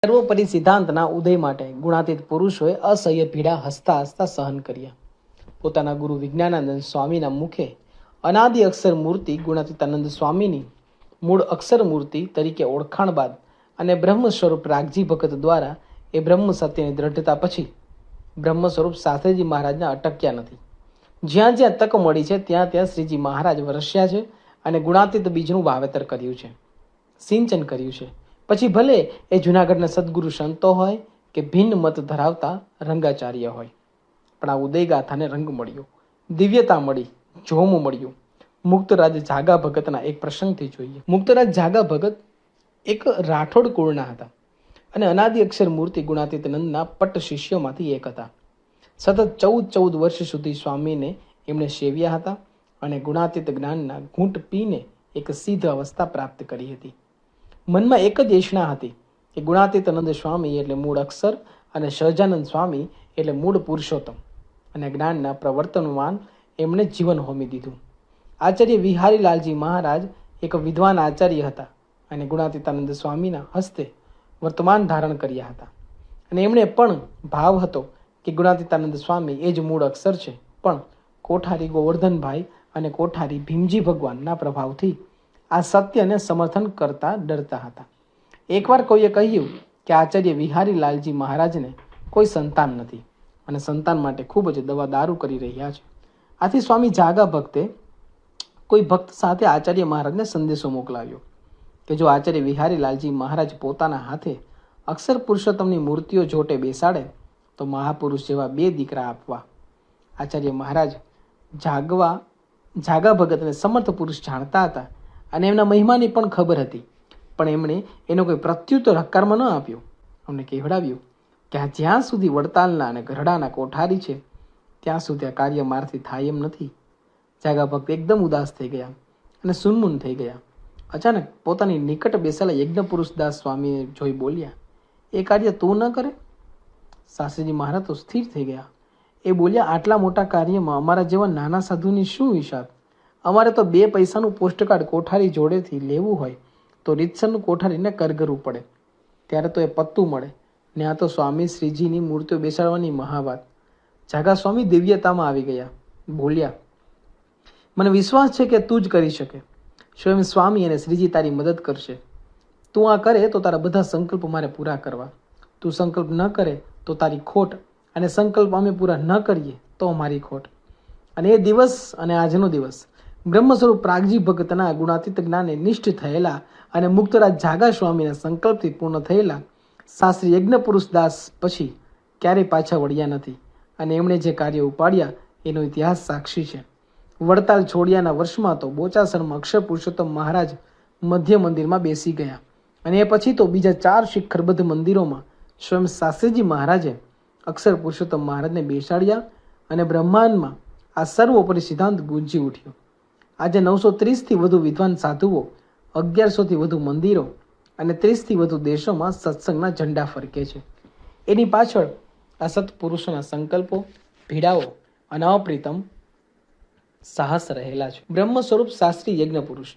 સર્વોપરી સિદ્ધાંતના ઉદય માટે ગુણાતીત પુરુષોએ અસહ્ય પીડા હસતા હસતા સહન કર્યા. પોતાના ગુરુ વિજ્ઞાનાનંદ સ્વામીના મુખે અનાદિ અક્ષર મૂર્તિ ગુણાતીતાનંદ સ્વામીની મૂળ અક્ષર મૂર્તિ તરીકે ઓળખાણ બાદ અને બ્રહ્મ સ્વરૂપ રાગજી ભગત દ્વારા એ બ્રહ્મ સત્યની દ્રઢતા પછી બ્રહ્મ સ્વરૂપ શાસ્ત્રીજી મહારાજને અટક્યા નથી. જ્યાં જ્યાં તક મળી છે ત્યાં ત્યાં શ્રીજી મહારાજ વરસ્યા છે અને ગુણાતીત બીજનું વાવેતર કર્યું છે, સિંચન કર્યું છે. પછી ભલે એ જૂનાગઢના સદગુરુ સંતો હોય કે ભિન્ન મત ધરાવતા રંગાચાર્ય હોય, પણ આ ઉદયગાથાને રંગ મળ્યો, દિવ્યતા મળી, જોમ મળ્યું. મુક્તરાજ જાગા ભગતના એક પ્રસંગથી જોઈએ. મુક્તરાજ જાગા ભગત એક રાઠોડ કુળના હતા અને અનાદિ અક્ષર મૂર્તિ ગુણાતીતાનંદના પટ્ટ શિષ્યોમાંથી એક હતા. સતત 14 વર્ષ સુધી સ્વામીને એમણે સેવ્યા હતા અને ગુણાતીત જ્ઞાનના ઘૂંટ પીને એક સિદ્ધ અવસ્થા પ્રાપ્ત કરી હતી. મનમાં એક જ એષણા હતી કે ગુણાતીતાનંદ સ્વામી એટલે મૂળ અક્ષર અને સહજાનંદ સ્વામી એટલે મૂળ પુરુષોત્તમ, અને જ્ઞાનના પ્રવર્તનવાન એમણે જીવન હોમી દીધું. આચાર્ય વિહારીલાલજી મહારાજ એક વિદ્વાન આચાર્ય હતા અને ગુણાતીતાનંદ સ્વામીના હસ્તે વર્તમાન ધારણ કર્યા હતા, અને એમણે પણ ભાવ હતો કે ગુણાતીતાનંદ સ્વામી એ જ મૂળ અક્ષર છે, પણ કોઠારી ગોવર્ધનભાઈ અને કોઠારી ભીમજી ભગવાનના પ્રભાવથી આ સત્યને સમર્થન કરતા ડરતા હતા. એકવાર કોઈએ કહ્યું કે આચાર્ય વિહારીલાલજી મહારાજને કોઈ સંતાન નથી અને સંતાન માટે ખૂબ જ દવા દારૂ કરી રહ્યા છે. આથી સ્વામી જાગા ભક્તે કોઈ ભક્ત સાથે આચાર્ય મહારાજને સંદેશો મોકલાવ્યો કે જો આચાર્ય વિહારીલાલજી મહારાજ પોતાના હાથે અક્ષર પુરુષોત્તમની મૂર્તિઓ જોટે બેસાડે તો મહાપુરુષ જેવા 2 દીકરા આપવા. આચાર્ય મહારાજ જાગા ભગતને સમર્થ પુરુષ જાણતા હતા અને એમના મહિમાની પણ ખબર હતી, પણ એમણે એનો કોઈ પ્રત્યુત્તર હકારમાં ન આપ્યો. અમને કહેવડાવ્યું કે આ જ્યાં સુધી વડતાલના અને ગઢડાના કોઠારી છે ત્યાં સુધી આ કાર્ય મારથી થાય એમ નથી. જાગા ભક્ત એકદમ ઉદાસ થઈ ગયા અને સુનમુન થઈ ગયા. અચાનક પોતાની નિકટ બેસેલા યજ્ઞ પુરુષદાસ સ્વામીને જોઈ બોલ્યા, એ કાર્ય તું ન કરે? શાસ્ત્રીજી મહારાજ તો સ્થિર થઈ ગયા. એ બોલ્યા, આટલા મોટા કાર્યમાં અમારા જેવા નાના સાધુની શું વિશાળ? અમારે તો 2 પૈસાનું પોસ્ટકાર્ડ કોઠારી જોડેથી લેવું હોય તો રીતસરનું કોઠારીને કરગરવું પડે, ત્યારે તો એ પત્તું મળે ને આ તો સ્વામી શ્રીજીની મૂર્તિઓ બેસાડવાની મહાવાત. જાગા સ્વામી દિવ્યતામાં આવી ગયા. બોલ્યા, મને વિશ્વાસ છે કે તું જ કરી શકે. સ્વયં સ્વામી અને શ્રીજી તારી મદદ કરશે. તું આ કરે તો તારા બધા સંકલ્પ મારે પૂરા કરવા. તું સંકલ્પ ન કરે તો તારી ખોટ, અને સંકલ્પ અમે પૂરા ન કરીએ તો અમારી ખોટ. અને એ દિવસ અને આજનો દિવસ બ્રહ્મ સ્વરૂપ પ્રાગજી ભગતના ગુણાતીત જ્ઞાને નિષ્ઠ થયેલા અને મુક્તરાજ જાગા સ્વામીના સંકલ્પથી પૂર્ણ થયેલા શાસ્ત્રી યજ્ઞ પુરુષદાસ પછી ક્યારેય પાછા વળ્યા નથી, અને એમણે જે કાર્ય ઉપાડ્યા એનો ઇતિહાસ સાક્ષી છે. વડતાલ છોડ્યાના વર્ષમાં તો બોચાસણમાં અક્ષર પુરુષોત્તમ મહારાજ મધ્ય મંદિરમાં બેસી ગયા, અને એ પછી તો બીજા 4 શિખરબદ્ધ મંદિરોમાં સ્વયં શાસ્ત્રીજી મહારાજે અક્ષર પુરુષોત્તમ મહારાજને બેસાડ્યા અને બ્રહ્માંડમાં આ સર્વોપરી સિદ્ધાંત ગુંજી ઉઠ્યો. આજે 930થી વધુ વિદ્વાન સાધુઓ, 1100થી વધુ મંદિરો અને 30થી વધુ દેશોમાં સત્સંગના ઝંડા ફરકે છે. એની પાછળ આ સત્પુરુષોના સંકલ્પો, પીડાઓ અને અપ્રિતમ સાહસ રહેલા છે. બ્રહ્મ સ્વરૂપ શાસ્ત્રી યજ્ઞ પુરુષ